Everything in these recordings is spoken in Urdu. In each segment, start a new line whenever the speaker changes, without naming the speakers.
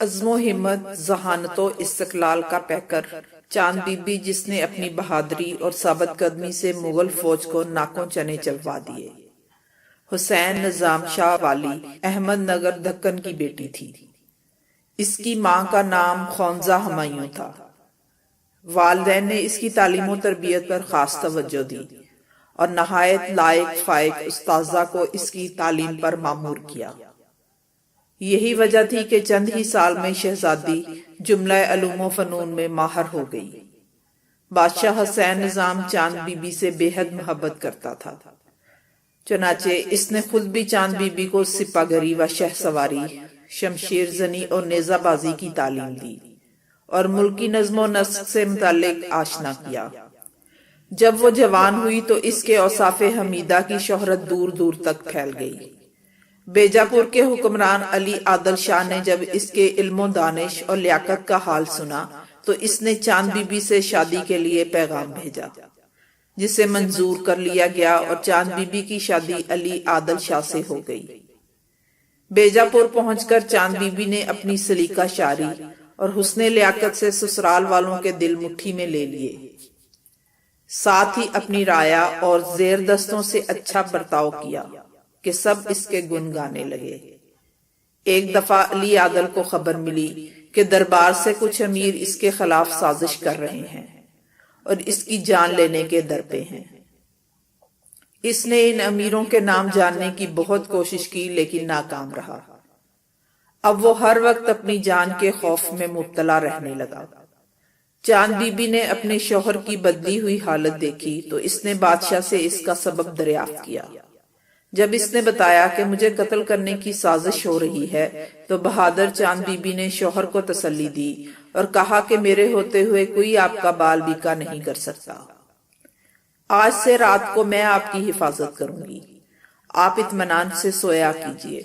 عزم و ہمت، ذہانت و استقلال کا پیکر چاند بی بی، جس نے اپنی بہادری اور ثابت قدمی سے مغل فوج کو ناکوں چنے چلوا دیے۔ حسین نظام شاہ والی احمد نگر دکن کی بیٹی تھی۔ اس کی ماں کا نام خونزہ ہمایوں تھا۔ والدین نے اس کی تعلیم و تربیت پر خاص توجہ دی اور نہایت لائق فائق استاذہ کو اس کی تعلیم پر مامور کیا۔ یہی وجہ تھی کہ چند ہی سال میں شہزادی جملہ علوم و فنون میں ماہر ہو گئی۔ بادشاہ حسین نظام چاند بی بی سے بے حد محبت کرتا تھا، چنانچہ اس نے خود بھی چاند بی بی کو سپہ گری و شہ سواری، شمشیر زنی اور نیزہ بازی کی تعلیم دی اور ملکی نظم و نسق سے متعلق آشنا کیا۔ جب وہ جوان ہوئی تو اس کے اوصاف حمیدہ کی شہرت دور دور تک پھیل گئی۔ بیجاپور کے حکمران علی عادل شاہ نے جب اس کے علم و دانش اور لیاقت کا حال سنا تو اس نے چاند بی بی سے شادی کے لیے پیغام بھیجا، جسے منظور کر لیا گیا اور چاند بی بی کی شادی علی عادل شاہ سے ہو گئی۔ بیجاپور پہنچ کر چاند بی بی نے اپنی سلیقہ شاعری اور حسن لیاقت سے سسرال والوں کے دل مٹھی میں لے لیے، ساتھ ہی اپنی رایا اور زیر دستوں سے اچھا برتاؤ کیا کہ سب اس کے گن گانے لگے۔ ایک دفعہ علی عادل کو خبر ملی کہ دربار سے کچھ امیر اس کے خلاف سازش کر رہے ہیں اور اس کی جان لینے کے در پہ ہیں۔ اس نے ان امیروں کے نام جاننے کی بہت کوشش کی لیکن ناکام رہا۔ اب وہ ہر وقت اپنی جان کے خوف میں مبتلا رہنے لگا۔ چاند بی بی نے اپنے شوہر کی بدلی ہوئی حالت دیکھی تو اس نے بادشاہ سے اس کا سبب دریافت کیا۔ جب اس نے بتایا کہ مجھے قتل کرنے کی سازش ہو رہی ہے تو بہادر چاند بی بی نے شوہر کو تسلی دی اور کہا کہ میرے ہوتے ہوئے کوئی آپ کا بال بیکا نہیں کر سکتا۔ آج سے رات کو میں آپ کی حفاظت کروں گی، آپ اطمینان سے سویا کیجیے۔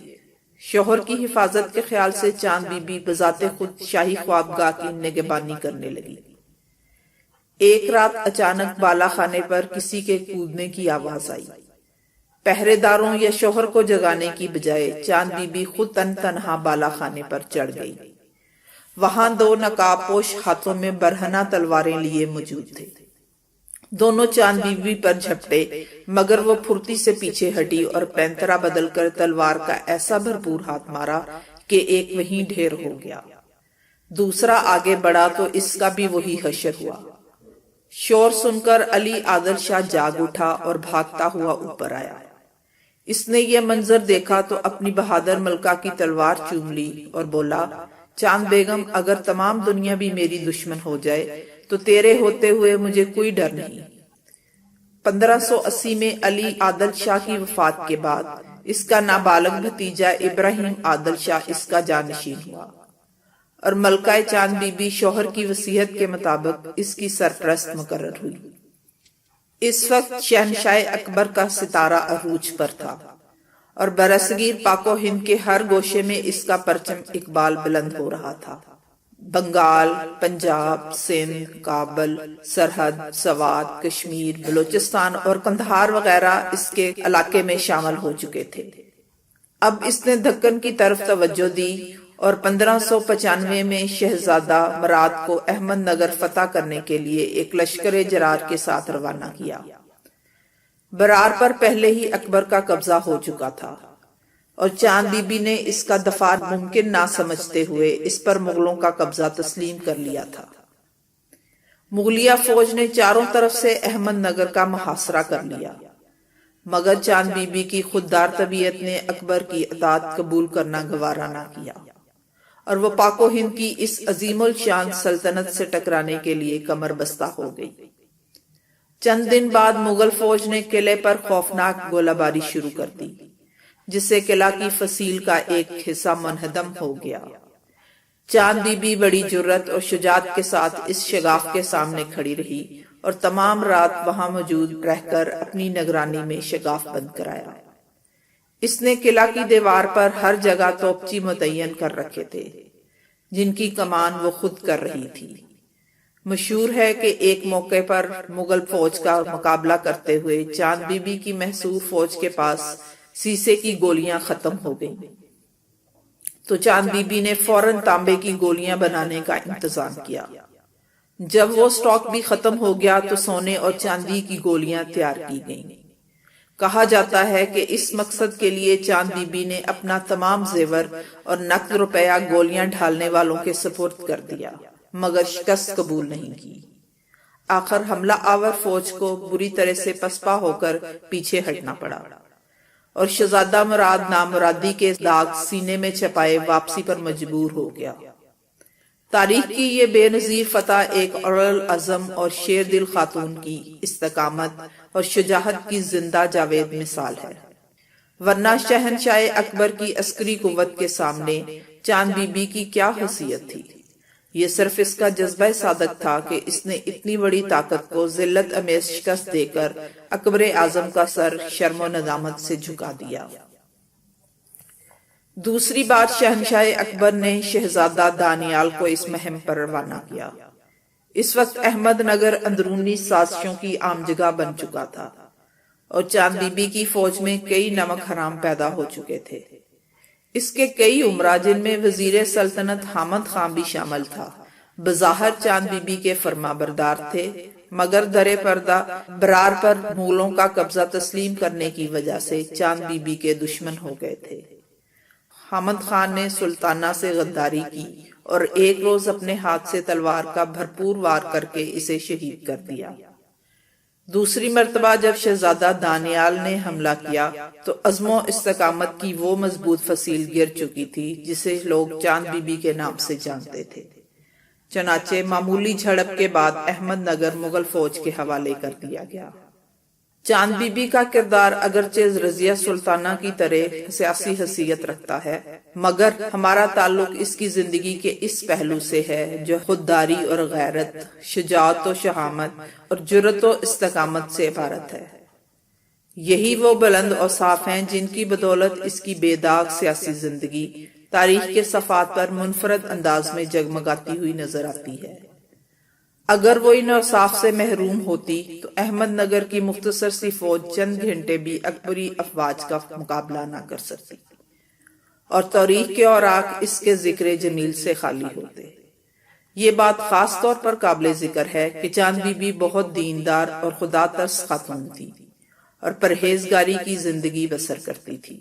شوہر کی حفاظت کے خیال سے چاند بی بی بذات خود شاہی خوابگاہ کی نگہبانی کرنے لگی۔ ایک رات اچانک بالا خانے پر کسی کے کودنے کی آواز آئی۔ پہرے داروں یا شوہر کو جگانے کی بجائے چاند بی بی خود تنہا بالا خانے پر چڑھ گئی۔ وہاں دو نقاب پوش ہاتھوں میں برہنہ تلواریں لیے موجود تھے۔ دونوں چاند بی بی پر جھپٹے مگر وہ پھرتی سے پیچھے ہٹی اور پینترا بدل کر تلوار کا ایسا بھرپور ہاتھ مارا کہ ایک وہیں ڈھیر ہو گیا۔ دوسرا آگے بڑھا تو اس کا بھی وہی حشر ہوا۔ شور سن کر علی عادل شاہ جاگ اٹھا اور بھاگتا ہوا اوپر آیا۔ اس نے یہ منظر دیکھا تو اپنی بہادر ملکہ کی تلوار چوم لی اور بولا، چاند بیگم، اگر تمام دنیا بھی میری دشمن ہو جائے تو تیرے ہوتے ہوئے مجھے کوئی ڈر نہیں۔ 1580 میں علی عادل شاہ کی وفات کے بعد اس کا نابالغ بھتیجا ابراہیم عادل شاہ اس کا جانشین ہوا اور ملکہ چاند بی بی شوہر کی وصیت کے مطابق اس کی سرپرست مقرر ہوئی۔ اس وقت شہنشاہ اکبر کا ستارہ عروج پر تھا اور برصغیر پاک و ہند کے ہر گوشے میں اس کا پرچم اقبال بلند ہو رہا تھا۔ بنگال، پنجاب، سندھ، کابل، سرحد، سوات، کشمیر، بلوچستان اور قندھار وغیرہ اس کے علاقے میں شامل ہو چکے تھے۔ اب اس نے دکن کی طرف توجہ دی اور 1595 میں شہزادہ مراد کو احمد نگر فتح کرنے کے لیے ایک لشکر جرار کے ساتھ روانہ کیا۔ برار پر پہلے ہی اکبر کا قبضہ ہو چکا تھا اور چاند بی بی نے اس کا دفاع ممکن نہ سمجھتے ہوئے اس پر مغلوں کا قبضہ تسلیم کر لیا تھا۔ مغلیہ فوج نے چاروں طرف سے احمد نگر کا محاصرہ کر لیا، مگر چاند بی بی کی خوددار طبیعت نے اکبر کی اطاعت قبول کرنا گوارا نہ کیا اور وہ پاک و ہند کی اس عظیم الشان سلطنت سے ٹکرانے کے لیے کمر بستہ ہو گئی۔ چند دن بعد مغل فوج نے قلعے پر خوفناک گولہ باری شروع کر دی، جس سے قلعہ کی فصیل کا ایک حصہ منہدم ہو گیا۔ چاند بی بی بڑی جرت اور شجاعت کے ساتھ اس شگاف کے سامنے کھڑی رہی اور تمام رات وہاں موجود رہ کر اپنی نگرانی میں شگاف بند کرایا۔ اس نے قلعہ کی دیوار پر ہر جگہ توپچی متعین کر رکھے تھے، جن کی کمان وہ خود کر رہی تھی۔ مشہور ہے کہ ایک موقع پر مغل فوج کا مقابلہ کرتے ہوئے چاند بی بی کی محصور فوج کے پاس سیسے کی گولیاں ختم ہو گئیں۔ تو چاند بی بی نے فوراً تانبے کی گولیاں بنانے کا انتظام کیا۔ جب وہ سٹاک بھی ختم ہو گیا تو سونے اور چاندی کی گولیاں تیار کی گئیں۔ کہا جاتا ہے کہ اس مقصد کے لیے چاند بی بی نے اپنا تمام زیور اور نقد روپیہ گولیاں ڈھالنے والوں کے سپرد کر دیا، مگر شکست قبول نہیں کی۔ آخر حملہ آور فوج کو بری طرح سے پسپا ہو کر پیچھے ہٹنا پڑا اور شہزادہ مراد نامرادی کے داغ سینے میں چھپائے واپسی پر مجبور ہو گیا۔ تاریخ کی یہ بے نظیر فتح ایک العزم اور شیر دل خاتون کی استقامت اور شجاعت کی زندہ جاوید مثال ہے، ورنہ شہنشاہ اکبر کی عسکری قوت کے سامنے چاند بی بی کی کیا حیثیت تھی؟ یہ صرف اس کا جذبہ صادق تھا کہ اس نے اتنی بڑی طاقت کو ذلت امیز شکست دے کر اکبر اعظم کا سر شرم و ندامت سے جھکا دیا۔ دوسری بات، شہنشاہ اکبر نے شہزادہ دانیال کو اس مہم پر روانہ کیا۔ اس وقت احمد نگر اندرونی سازشوں کی عام جگہ بن چکا تھا اور چاند بی بی کی فوج میں کئی نمک حرام پیدا ہو چکے تھے۔ اس کے کئی امراء جن میں وزیر سلطنت حامد خان بھی شامل تھا، بظاہر چاند بی بی کے فرما بردار تھے، مگر در پردہ برار پر مغلوں کا قبضہ تسلیم کرنے کی وجہ سے چاند بی بی کے دشمن ہو گئے تھے۔ حامد خان نے سلطانہ سے غداری کی اور ایک روز اپنے ہاتھ سے تلوار کا بھرپور وار کر کے اسے شہید کر دیا۔ دوسری مرتبہ جب شہزادہ دانیال نے حملہ کیا تو عزم و استقامت کی وہ مضبوط فصیل گر چکی تھی جسے لوگ چاند بی بی کے نام سے جانتے تھے۔ چنانچہ معمولی جھڑپ کے بعد احمد نگر مغل فوج کے حوالے کر دیا گیا۔ چاند بی بی کا کردار اگرچہ رضیہ سلطانہ کی طرح سیاسی حیثیت رکھتا ہے، مگر ہمارا تعلق اس کی زندگی کے اس پہلو سے ہے جو خودداری اور غیرت، شجاعت و شہامت اور جرأت و استقامت سے عبارت ہے۔ یہی وہ بلند اوصاف ہیں جن کی بدولت اس کی بے داغ سیاسی زندگی تاریخ کے صفحات پر منفرد انداز میں جگمگاتی ہوئی نظر آتی ہے۔ اگر وہ ان اوصاف سے محروم ہوتی تو احمد نگر کی مختصر سی فوج چند گھنٹے بھی اکبری افواج کا مقابلہ نہ کر سکتی اور تاریخ کے اوراق اس کے ذکر جمیل سے خالی ہوتے۔ یہ بات خاص طور پر قابل ذکر ہے کہ چاند بی بی بہت دیندار اور خدا ترس خاتون تھی اور پرہیزگاری کی زندگی بسر کرتی تھی۔